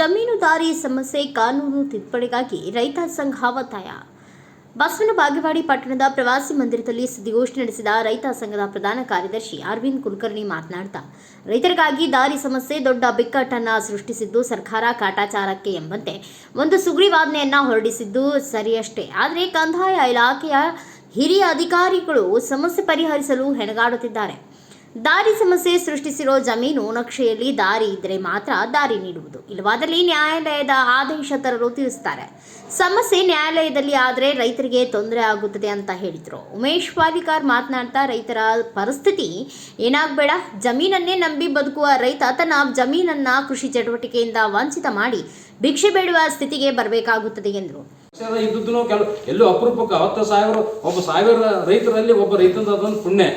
ಜಮೀನುದಾರಿ ಸಮಸ್ಯೆ ಕಾನೂನು ತಿದ್ದುಪಡಿಗಾಗಿ ರೈತ ಸಂಘ ಒತ್ತಾಯ. ಬಸವನ ಬಾಗೇವಾಡಿ ಪಟ್ಟಣದ ಪ್ರವಾಸಿ ಮಂದಿರದಲ್ಲಿ ಸುದ್ದಿಗೋಷ್ಠಿ ನಡೆಸಿದ ರೈತ ಸಂಘದ ಪ್ರಧಾನ ಕಾರ್ಯದರ್ಶಿ ಅರವಿಂದ್ ಕುಲಕರ್ಣಿ ಮಾತನಾಡುತ್ತಾ, ರೈತರಿಗಾಗಿ ದಾರಿ ಸಮಸ್ಯೆ ದೊಡ್ಡ ಬಿಕ್ಕಟ್ಟನ್ನು ಸೃಷ್ಟಿಸಿದ್ದು ಸರ್ಕಾರ ಕಾಟಾಚಾರಕ್ಕೆ ಎಂಬಂತೆ ಒಂದು ಸುಗ್ರೀವಾಜ್ಞೆಯನ್ನ ಹೊರಡಿಸಿದ್ದು ಸರಿಯಷ್ಟೇ. ಆದರೆ ಕಂದಾಯ ಇಲಾಖೆಯ ಹಿರಿಯ ಅಧಿಕಾರಿಗಳು ಸಮಸ್ಯೆ ಪರಿಹರಿಸಲು ಹೆಣಗಾಡುತ್ತಿದ್ದಾರೆ. ದಾರಿ ಸಮಸ್ಯೆ ಸೃಷ್ಟಿಸಿರೋ ಜಮೀನು ನಕ್ಷೆಯಲ್ಲಿ ದಾರಿ ಇದ್ದರೆ ಮಾತ್ರ ದಾರಿ ನೀಡುವುದು, ಇಲ್ಲವಾದಲ್ಲಿ ನ್ಯಾಯಾಲಯದ ಆದೇಶ ತರಲು ತಿಳಿಸುತ್ತಾರೆ. ಸಮಸ್ಯೆ ನ್ಯಾಯಾಲಯದಲ್ಲಿ ಆದರೆ ರೈತರಿಗೆ ತೊಂದರೆ ಆಗುತ್ತದೆ ಅಂತ ಹೇಳಿದರು. ಉಮೇಶ್ ವಾಲಿಕಾರ್ ಮಾತನಾಡ್ತಾ, ರೈತರ ಪರಿಸ್ಥಿತಿ ಏನಾಗಬೇಡ, ಜಮೀನನ್ನೇ ನಂಬಿ ಬದುಕುವ ರೈತ ತನ್ನ ಜಮೀನನ್ನ ಕೃಷಿ ಚಟುವಟಿಕೆಯಿಂದ ವಂಚಿತ ಮಾಡಿ ಭಿಕ್ಷೆ ಬೇಡುವ ಸ್ಥಿತಿಗೆ ಬರಬೇಕಾಗುತ್ತದೆ ಎಂದರು. ಎಲ್ಲೋ ಅಪರೂಪಕ್ಕೆ 10,000 ಒಬ್ಬ 1000 ರೈತರಲ್ಲಿ ಒಬ್ಬ ರೈತಂದ ಅದೊಂದು ಪುಣ್ಯ.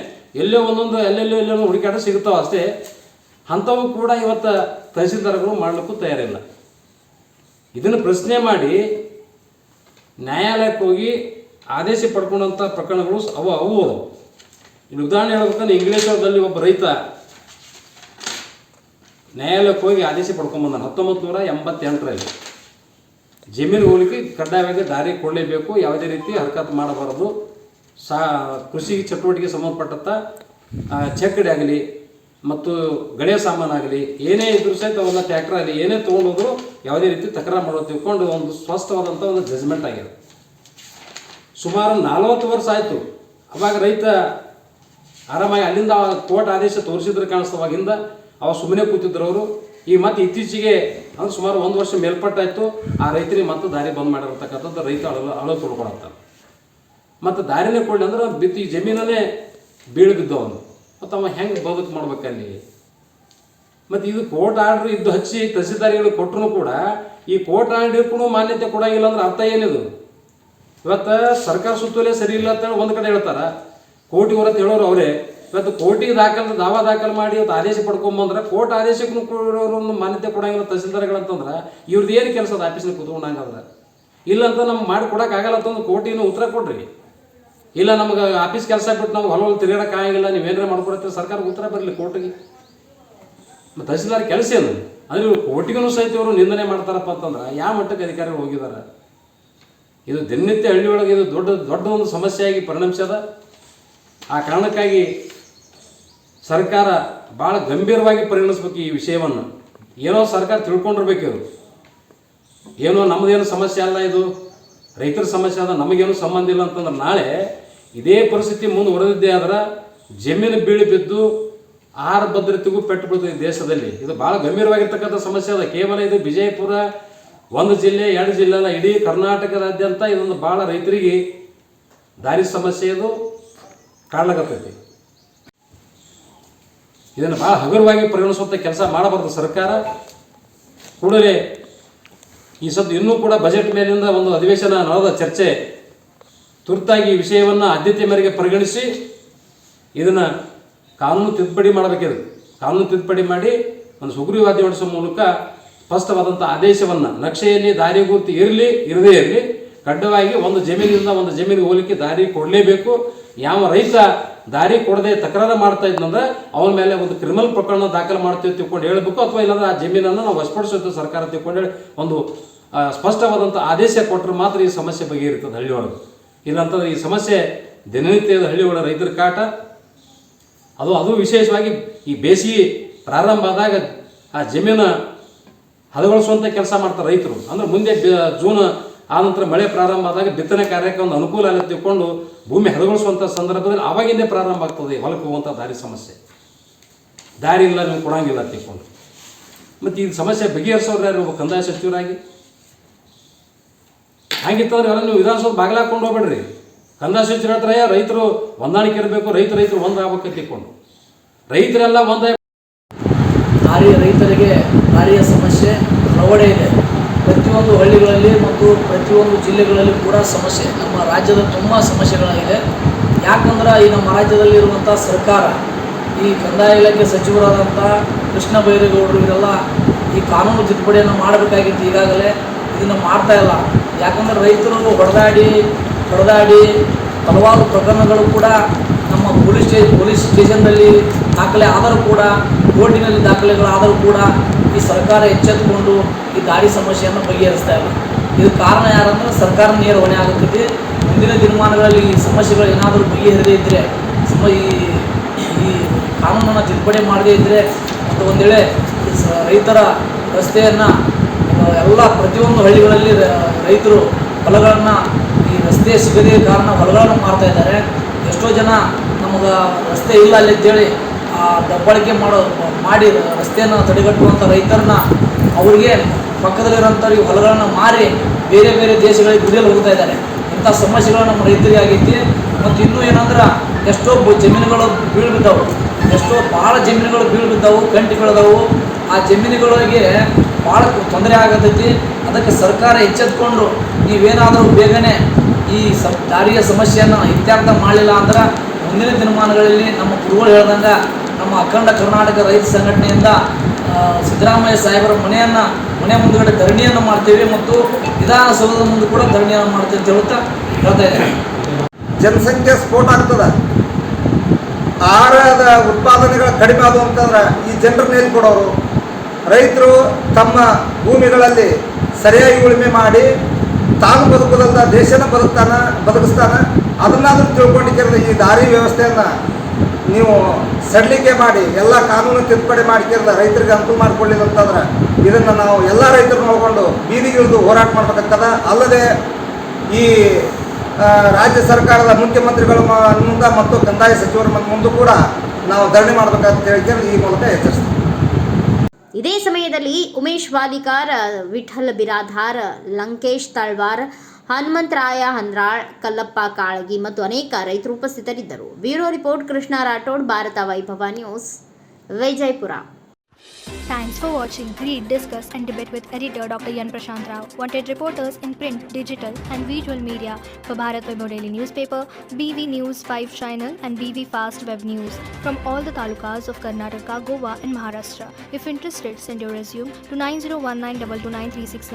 ಎಲ್ಲೋ ಒಂದೊಂದು ಎಲ್ಲೆಲ್ಲೋ ಹುಡುಕಾಟ ಸಿಗ್ತಾವೆ ಅಷ್ಟೇ. ಅಂಥವು ಕೂಡ ಇವತ್ತು ತಹಸೀಲ್ದಾರ್ಗಳು ಮಾಡಲಿಕ್ಕೂ ತಯಾರಿಲ್ಲ. ಇದನ್ನು ಪ್ರಶ್ನೆ ಮಾಡಿ ನ್ಯಾಯಾಲಯಕ್ಕೆ ಹೋಗಿ ಆದೇಶ ಪಡ್ಕೊಂಡಂಥ ಪ್ರಕರಣಗಳು ಅವು ಇನ್ನು ಉದಾಹರಣೆ ಹೇಳ್ಬೇಕಂದ್ರೆ ಇಂಗ್ಲೇಶ್ವರದಲ್ಲಿ ಒಬ್ಬ ರೈತ ನ್ಯಾಯಾಲಯಕ್ಕೆ ಹೋಗಿ ಆದೇಶ ಪಡ್ಕೊಂಡ್ಬಂದ 1988ರಲ್ಲಿ ಜಮೀನು ಹೋಗ್ಲಿಕ್ಕೆ ಕಡ್ಡಾಯವಾಗಿ ದಾರಿ ಕೊಡಲೇಬೇಕು, ಯಾವುದೇ ರೀತಿ ಹರಕತ್ತು ಮಾಡಬಾರದು, ಕೃಷಿ ಚಟುವಟಿಕೆ ಸಂಬಂಧಪಟ್ಟಂಥ ಚಕ್ಕಡಿ ಆಗಲಿ ಮತ್ತು ಗಣೇಶ ಸಾಮಾನಾಗಲಿ ಏನೇ ಇದ್ರೂ ಸಹಿತ ಅವೆಲ್ಲ ಟ್ರ್ಯಾಕ್ಟರ್ ಆಗಲಿ ಏನೇ ತೊಗೊಂಡೋದ್ರು ಯಾವುದೇ ರೀತಿ ತಕರಾರು ಮಾಡೋದು ತಿಳ್ಕೊಂಡು ಒಂದು ಸ್ಪಷ್ಟವಾದಂಥ ಒಂದು ಜಜ್ಮೆಂಟ್ ಆಗಿದೆ. ಸುಮಾರು 40 ವರ್ಷ ಆಯಿತು. ಅವಾಗ ರೈತ ಆರಾಮಾಗಿ ಅಲ್ಲಿಂದ ಕೋರ್ಟ್ ಆದೇಶ ತೋರಿಸಿದ್ರೆ ಕಾಣಿಸ್ತವಾಗಿಂದ ಅವ ಸುಮ್ಮನೆ ಕೂತಿದ್ರು ಅವರು. ಈ ಮತ್ತೆ ಇತ್ತೀಚೆಗೆ ಅಂದ್ರೆ ಸುಮಾರು 1 ವರ್ಷ ಮೇಲ್ಪಟ್ಟಾಯಿತು. ಆ ರೈತರಿಗೆ ಮತ್ತೆ ದಾರಿ ಬಂದ್ ಮಾಡಿರ್ತಕ್ಕಂಥದ್ದು ರೈತ ಅಳಲು ತೊಳ್ಕೊಳತ್ತಾರೆ. ಮತ್ತು ದಾರಿನೇ ಕೊಡಲಿ ಅಂದ್ರೆ ಬಿತ್ತು ಈ ಜಮೀನನ್ನೇ ಬೀಳು ಬಿದ್ದವನು ಮತ್ತು ಅವ ಹೆಂಗೆ ಬದುಕು ಮಾಡ್ಬೇಕಲ್ಲಿ. ಮತ್ತು ಇದು ಕೋರ್ಟ್ ಆರ್ಡ್ರ್ ಇದ್ದು ಹಚ್ಚಿ ತಹಸೀಲ್ದಾರಿಗಳು ಕೊಟ್ಟರು ಕೂಡ ಈ ಕೋರ್ಟ್ ಆರ್ಡ್ರ್ ಕೂಡ ಮಾನ್ಯತೆ ಕೊಡೋಂಗಿಲ್ಲ ಅಂದ್ರೆ ಅರ್ಥ ಏನಿದು? ಇವತ್ತು ಸರ್ಕಾರ ಸುತ್ತೋಲೆ ಸರಿ ಇಲ್ಲ ಅಂತೇಳಿ ಒಂದು ಕಡೆ ಹೇಳ್ತಾರೆ, ಕೋರ್ಟಿಗೆ ಹೊರತು ಹೇಳೋರು ಅವರೇ. ಇವತ್ತು ಕೋರ್ಟಿಗೆ ದಾವಾ ದಾಖಲು ಮಾಡಿ ಇವತ್ತು ಆದೇಶ ಪಡ್ಕೊಂಬಂದ್ರೆ ಕೋರ್ಟ್ ಆದೇಶಕ್ಕೂ ಕೊಡೋರನ್ನು ಮಾನ್ಯತೆ ಕೊಡೋಂಗಿಲ್ಲ ತಹಸೀಲ್ದಾರ್ಗಳಂತಂದ್ರೆ ಇವ್ರದ್ದು ಏನು ಕೆಲಸ ಅದು ಆಫೀಸ್ನಾಗ ಕೂತ್ಕೊಂಡಂಗಂದ್ರೆ ಇಲ್ಲಂತ ನಮ್ಗೆ ಮಾಡಿ ಕೊಡೋಕ್ಕಾಗಲ್ಲ ಅಂತಂದು ಕೋರ್ಟಿನ ಉತ್ತರ ಕೊಡ್ರಿ. ಇಲ್ಲ ನಮ್ಗೆ ಆಫೀಸ್ ಕೆಲಸ ಬಿಟ್ಟು ನಾವು ಹೊಲವಲ್ಲಿ ತಿರುಗಾಡಕ್ಕೆ ಆಗಿಲ್ಲ, ನೀವೇನಾರ ಮಾಡ್ಕೊಡ್ತೀವಿ, ಸರ್ಕಾರಕ್ಕೆ ಉತ್ತರ ಬರಲಿ ಕೋರ್ಟಿಗೆ. ಮತ್ತು ತಹಸೀಲ್ದಾರ್ ಕೆಲಸ ಏನು ಅಂದರೆ ಇವರು ಕೋರ್ಟಿಗೂ ಸಹಿತ ಇವರು ನಿಂದನೆ ಮಾಡ್ತಾರಪ್ಪ ಅಂತಂದ್ರೆ ಯಾವ ಮಟ್ಟಕ್ಕೆ ಅಧಿಕಾರಿಗಳು ಹೋಗಿದ್ದಾರೆ? ಇದು ದಿನನಿತ್ಯ ಹಳ್ಳಿಯೊಳಗೆ ಇದು ದೊಡ್ಡ ಒಂದು ಸಮಸ್ಯೆಯಾಗಿ ಪರಿಣಮಿಸ್ಯದ. ಆ ಕಾರಣಕ್ಕಾಗಿ ಸರ್ಕಾರ ಭಾಳ ಗಂಭೀರವಾಗಿ ಪರಿಗಣಿಸ್ಬೇಕು ಈ ವಿಷಯವನ್ನು. ಏನೋ ಸರ್ಕಾರ ತಿಳ್ಕೊಂಡಿರ್ಬೇಕು. ಇವರು ಏನೋ ನಮ್ಮದೇನು ಸಮಸ್ಯೆ ಅಲ್ಲ, ಇದು ರೈತರ ಸಮಸ್ಯೆ ಅದ, ನಮಗೇನು ಸಂಬಂಧ ಇಲ್ಲ ಅಂತಂದ್ರೆ ನಾಳೆ ಇದೇ ಪರಿಸ್ಥಿತಿ ಮುಂದೆ ಹೊರದಿದ್ದೇ ಆದ್ರೆ ಜಮೀನು ಬೀಳಿ ಬಿದ್ದು ಆಹಾರ ಭದ್ರತೆಗೂ ಪೆಟ್ಟು ಬೀಳ್ತದೆ ದೇಶದಲ್ಲಿ. ಇದು ಭಾಳ ಗಂಭೀರವಾಗಿರ್ತಕ್ಕಂಥ ಸಮಸ್ಯೆ ಅದ. ಕೇವಲ ಇದು ವಿಜಯಪುರ 1 ಜಿಲ್ಲೆ 2 ಜಿಲ್ಲೆ ಅಲ್ಲ, ಇಡೀ ಕರ್ನಾಟಕದಾದ್ಯಂತ ಇದೊಂದು ಭಾಳ ರೈತರಿಗೆ ದಾರಿ ಸಮಸ್ಯೆ ಇದು ಕಾಡ್ಲಾಗತ್ತೈತಿ. ಇದನ್ನು ಭಾಳ ಹಗುರವಾಗಿ ಪರಿಗಣಿಸುವಂಥ ಕೆಲಸ ಮಾಡಬಾರ್ದು ಸರ್ಕಾರ. ಕೂಡಲೇ ಈ ಸದ್ದು ಇನ್ನೂ ಕೂಡ ಬಜೆಟ್ ಮೇಲಿಂದ ಒಂದು ಅಧಿವೇಶನ ನಡೆದ ಚರ್ಚೆ ತುರ್ತಾಗಿ ಈ ವಿಷಯವನ್ನು ಆದ್ಯತೆ ಮೇರೆಗೆ ಪರಿಗಣಿಸಿ ಇದನ್ನು ಕಾನೂನು ತಿದ್ದುಪಡಿ ಮಾಡಬೇಕಿದೆ. ಕಾನೂನು ತಿದ್ದುಪಡಿ ಮಾಡಿ ಒಂದು ಸುಗ್ರೀವಾಜ್ಞೆ ಹೊರಡಿಸುವ ಮೂಲಕ ಸ್ಪಷ್ಟವಾದಂಥ ಆದೇಶವನ್ನು ನಕ್ಷೆಯಲ್ಲಿ ದಾರಿ ಗುರುತು ಇರಲಿ ಇರದೇ ಇರಲಿ ಕಡ್ಡಾಯವಾಗಿ ಒಂದು ಜಮೀನಿಂದ ಒಂದು ಜಮೀನಿಗೆ ಹೋಗಲಿಕ್ಕೆ ದಾರಿ ಕೊಡಲೇಬೇಕು. ಯಾವ ರೈತ ದಾರಿ ಕೊಡದೆ ತಕರಾರು ಮಾಡ್ತಾ ಇದ್ನಂದ್ರೆ ಅವನ ಮೇಲೆ ಒಂದು ಕ್ರಿಮಿನಲ್ ಪ್ರಕರಣ ದಾಖಲು ಮಾಡ್ತೀವಿ ತಿಳ್ಕೊಂಡು ಹೇಳಬೇಕು, ಅಥವಾ ಇಲ್ಲಾಂದ್ರೆ ಆ ಜಮೀನನ್ನು ನಾವು ವಶಪಡಿಸುತ್ತೆ ಸರ್ಕಾರ ತಿಳ್ಕೊಂಡು ಹೇಳಿ ಒಂದು ಸ್ಪಷ್ಟವಾದಂಥ ಆದೇಶ ಕೊಟ್ಟರೆ ಮಾತ್ರ ಈ ಸಮಸ್ಯೆ ಬಗೆಹರಿತದೆ ಹಳ್ಳಿಯೊಳಗೆ. ಇಲ್ಲಾಂತಂದ್ರೆ ಈ ಸಮಸ್ಯೆ ದಿನನಿತ್ಯದ ಹಳ್ಳಿಯೊಳಗೆ ರೈತರ ಕಾಟ. ಅದು ವಿಶೇಷವಾಗಿ ಈ ಬೇಸಿಗೆ ಪ್ರಾರಂಭ ಆದಾಗ ಆ ಜಮೀನು ಹದಗೊಳಿಸುವಂಥ ಕೆಲಸ ಮಾಡ್ತಾರೆ ರೈತರು. ಅಂದ್ರೆ ಮುಂದೆ ಜೂನ್ ಆನಂತರ ಮಳೆ ಪ್ರಾರಂಭ ಆದಾಗ ಬಿತ್ತನೆ ಕಾರ್ಯಕ್ಕೆ ಒಂದು ಅನುಕೂಲ ಆಗುತ್ತೆ ತಿಳ್ಕೊಂಡು ಭೂಮಿ ಹದಗೊಳಿಸುವಂಥ ಸಂದರ್ಭದಲ್ಲಿ ಆವಾಗಿಂದೇ ಪ್ರಾರಂಭ ಆಗ್ತದೆ ಹೊಲಕ್ಕೆ ಹೋಗುವಂಥ ದಾರಿ ಸಮಸ್ಯೆ. ದಾರಿ ಇಲ್ಲ, ನೀವು ಕೊಡೋಂಗಿಲ್ಲ ತಿಳ್ಕೊಂಡು. ಮತ್ತು ಈ ಸಮಸ್ಯೆ ಬಗೆಹರಿಸೋರು ಯಾರು? ಕಂದಾಯ ಸಚಿವರಾಗಿ ಹಂಗಿತ್ತಂದ್ರೆ ಎಲ್ಲ ನೀವು ವಿಧಾನಸೌಧ ಬಾಗಿಲಾಕೊಂಡು ಹೋಗ್ಬೇಡ್ರಿ. ಕಂದಾಯ ಸಚಿವರು ಹೇಳ್ತಾರೆ ರೈತರು ಹೊಂದಾಣಿಕೆ ಇರಬೇಕು, ರೈತರು ಒಂದಾಗಬೇಕು ತಿಳ್ಕೊಂಡು. ರೈತರೆಲ್ಲ ಒಂದೇ ರೈತರಿಗೆ ದಾರಿಯ ಸಮಸ್ಯೆ ಹಲವೆಡೆ ಇದೆ. ಪ್ರತಿಯೊಂದು ಹಳ್ಳಿಗಳಲ್ಲಿ ಮತ್ತು ಪ್ರತಿಯೊಂದು ಜಿಲ್ಲೆಗಳಲ್ಲಿ ಕೂಡ ಸಮಸ್ಯೆ. ನಮ್ಮ ರಾಜ್ಯದ ತುಂಬ ಸಮಸ್ಯೆಗಳಾಗಿದೆ. ಯಾಕಂದ್ರೆ ಈ ನಮ್ಮ ರಾಜ್ಯದಲ್ಲಿರುವಂಥ ಸರ್ಕಾರ, ಈ ಕಂದಾಯ ಇಲಾಖೆ ಸಚಿವರಾದಂಥ ಕೃಷ್ಣ ಬೈರೇಗೌಡರು ಇವರೆಲ್ಲ ಈ ಕಾನೂನು ತಿದ್ದುಪಡಿಯನ್ನು ಮಾಡಬೇಕಾಗಿತ್ತು. ಈಗಾಗಲೇ ಇದನ್ನು ಮಾಡ್ತಾ ಇಲ್ಲ. ಯಾಕಂದರೆ ರೈತರು ಹೊಡೆದಾಡಿ ಹಲವಾರು ಪ್ರಕರಣಗಳು ಕೂಡ ನಮ್ಮ ಪೊಲೀಸ್ ಸ್ಟೇಷನ್ನಲ್ಲಿ ದಾಖಲೆ ಆದರೂ ಕೂಡ, ಕೋರ್ಟಿನಲ್ಲಿ ದಾಖಲೆಗಳಾದರೂ ಕೂಡ ಈ ಸರ್ಕಾರ ಎಚ್ಚೆತ್ತುಕೊಂಡು ಈ ದಾರಿ ಸಮಸ್ಯೆಯನ್ನು ಬಗೆಹರಿಸ್ತಾ ಇಲ್ಲ. ಇದಕ್ಕೆ ಕಾರಣ ಯಾರಂದ್ರೆ ಸರ್ಕಾರ ನೇರ ಹೊಣೆ ಆಗುತ್ತದೆ. ಮುಂದಿನ ದಿನಮಾನಗಳಲ್ಲಿ ಈ ಸಮಸ್ಯೆಗಳು ಏನಾದರೂ ಬಗೆಹರಿದೇ ಇದ್ದರೆ, ಈ ಕಾನೂನನ್ನು ತಿದ್ದುಪಡಿ ಮಾಡದೇ ಇದ್ದರೆ, ಮತ್ತು ಒಂದು ವೇಳೆ ರೈತರ ರಸ್ತೆಯನ್ನು ಎಲ್ಲ ಪ್ರತಿಯೊಂದು ಹಳ್ಳಿಗಳಲ್ಲಿ ರೈತರು ಹೊಲಗಳನ್ನು ಈ ರಸ್ತೆ ಸಿಗದೇ ಕಾರಣ ಹೊಲಗಳನ್ನು ಮಾರ್ತಾ ಇದ್ದಾರೆ. ಎಷ್ಟೋ ಜನ ನಮಗೆ ರಸ್ತೆ ಇಲ್ಲ ಅಲ್ಲಿ ಅಂತೇಳಿ ದಬ್ಬಾಳಿಕೆ ಮಾಡಿ ರಸ್ತೆಯನ್ನು ತಡೆಗಟ್ಟುವಂಥ ರೈತರನ್ನ ಅವರಿಗೆ ಪಕ್ಕದಲ್ಲಿರೋಂಥವ್ರಿಗೆ ಹೊಲಗಳನ್ನು ಮಾರಿ ಬೇರೆ ಬೇರೆ ದೇಶಗಳಿಗೆ ದುಡಿಯಲು ಹೋಗ್ತಾ ಇದ್ದಾರೆ. ಇಂಥ ಸಮಸ್ಯೆಗಳು ನಮ್ಮ ರೈತರಿಗೆ ಆಗೈತಿ. ಮತ್ತು ಇನ್ನೂ ಏನಂದ್ರೆ ಎಷ್ಟೋ ಜಮೀನುಗಳು ಬೀಳ್ಬಿದ್ದಾವೆ, ಎಷ್ಟೋ ಭಾಳ ಜಮೀನುಗಳು ಬೀಳ್ಬಿದ್ದಾವೆ, ಕಂಟಿಗಳದಾವು. ಆ ಜಮೀನುಗಳಿಗೆ ಭಾಳ ತೊಂದರೆ ಆಗತೈತಿ. ಅದಕ್ಕೆ ಸರ್ಕಾರ ಎಚ್ಚೆತ್ಕೊಂಡು ನೀವೇನಾದರೂ ಬೇಗನೆ ಈ ದಾರಿಯ ಸಮಸ್ಯೆಯನ್ನು ಇತ್ಯರ್ಥ ಮಾಡಲಿಲ್ಲ ಅಂದ್ರೆ ಮುಂದಿನ ದಿನಮಾನಗಳಲ್ಲಿ ನಮ್ಮ ಗುರುಗಳು ಹೇಳ್ದಂಗೆ ನಮ್ಮ ಅಖಂಡ ಕರ್ನಾಟಕ ರೈತ ಸಂಘಟನೆಯಿಂದ ಸಿದ್ದರಾಮಯ್ಯ ಸಾಹೇಬರ ಮನೆ ಮುಂದುಗಡೆ ಧರಣಿಯನ್ನು ಮಾಡ್ತೇವೆ ಮತ್ತು ವಿಧಾನಸೌಧದ ಮುಂದೆ ಕೂಡ ಧರಣಿಯನ್ನು ಮಾಡ್ತೇವೆ ಅಂತ ಹೇಳ್ತಾ ಇದ್ದೇನೆ. ಜನಸಂಖ್ಯೆ ಸ್ಫೋಟ ಆಗ್ತದೆ, ಆಹಾರದ ಉತ್ಪಾದನೆಗಳು ಕಡಿಮೆ ಆದವು ಅಂತಂದ್ರೆ ಈ ಜನರ ಮೇಲೆ ಕೊಡೋರು. ರೈತರು ತಮ್ಮ ಭೂಮಿಗಳಲ್ಲಿ ಸರಿಯಾಗಿ ಉಳುಮೆ ಮಾಡಿ ತಾನು ಬದುಕೋದಲ್ಲ ದೇಶನ ಬದುಕಿಸ್ತಾನೆ. ಅದನ್ನಾದ್ರೂ ತಿಳ್ಕೊಂಡಿಕ್ಕಿರೋದು ಈ ದಾರಿ ವ್ಯವಸ್ಥೆಯನ್ನು ನೀವು ಸಡಿಲಿಕೆ ಮಾಡಿ ಎಲ್ಲ ಕಾನೂನು ತಿದ್ದುಪಡಿ ಮಾಡಿಕ್ಕಿರೋದು ರೈತರಿಗೆ ಅನುಕೂಲ ಮಾಡಿಕೊಳ್ಳಿಲ್ಲ ಅಂತಂದ್ರೆ ಇದನ್ನು ನಾವು ಎಲ್ಲ ರೈತರು ನೋಡಿಕೊಂಡು ಬೀದಿಗಿಳಿದು ಹೋರಾಟ ಮಾಡಬೇಕಾಗ್ತದೆ. ಅಲ್ಲದೆ ಈ ರಾಜ್ಯ ಸರ್ಕಾರದ ಮುಖ್ಯಮಂತ್ರಿಗಳ ಮುಂದೆ ಮತ್ತು ಕಂದಾಯ ಸಚಿವರ ಮುಂದೆ ಕೂಡ ನಾವು ಧರಣಿ ಮಾಡಬೇಕಂತ ಹೇಳಿ ಈ ಮೂಲಕ ಎಚ್ಚರಿಸ್ತೀವಿ. ಇದೇ ಸಮಯದಲ್ಲಿ ಉಮೇಶ್ ವಾಲಿಕಾರ್, ವಿಠಲ್ ಬಿರಾಧಾರ್, ಲಂಕೇಶ್ ತಳ್ವಾರ್, ಹನುಮಂತರಾಯ ಹಂದ್ರಾಳ್, ಕಲ್ಲಪ್ಪ ಕಾಳಗಿ ಮತ್ತು ಅನೇಕ ರೈತರು ಉಪಸ್ಥಿತರಿದ್ದರು. ಬ್ಯೂರೋ ರಿಪೋರ್ಟ್ ಕೃಷ್ಣ ರಾಠೋಡ್, ಭಾರತ ವೈಭವ news, Vijayapura. Thanks for watching. Read, discuss and debate with editor Dr. Yan Prashant Rao. Wanted reporters in print, digital and visual media for Bharat Vaibhav Daily Newspaper, BV News 5 Channel and BV Fast Web News from all the talukas of Karnataka, Goa and Maharashtra. If interested, send your resume to 9019229369.